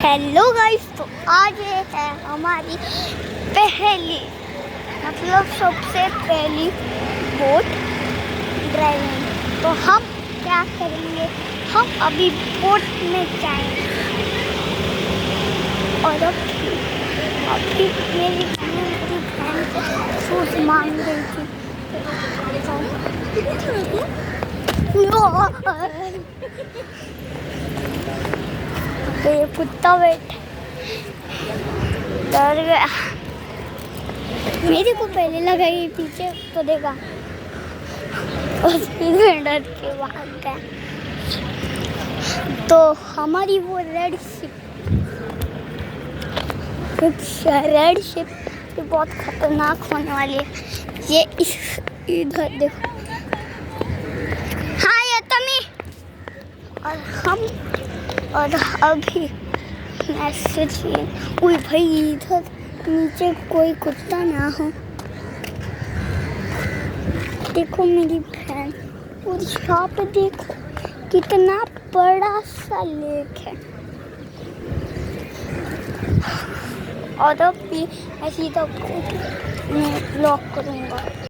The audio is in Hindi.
हेलो गाइस, तो आज ये है हमारी पहली सबसे पहली बोट ड्राइविंग। तो हम क्या करेंगे, हम अभी बोट में जाएंगे। और अभी मेरी बहन से शूज मांग रही थी। तो ये कुत्ता बैठ डर गया। मेरे को पहले लगा ये पीछे तो देखा और फिर डर के भाग गया। तो हमारी वो रेड शिप बहुत खतरनाक होने वाली है। ये इधर देखो। हाँ ये तमी और अभी मैसेज उई भाई इधर नीचे कोई कुत्ता ना हो। देखो मेरी बहन, और यहाँ पे देखो कितना बड़ा सा लेक है। और अभी ऐसी तो मैं ब्लॉक करूँगा।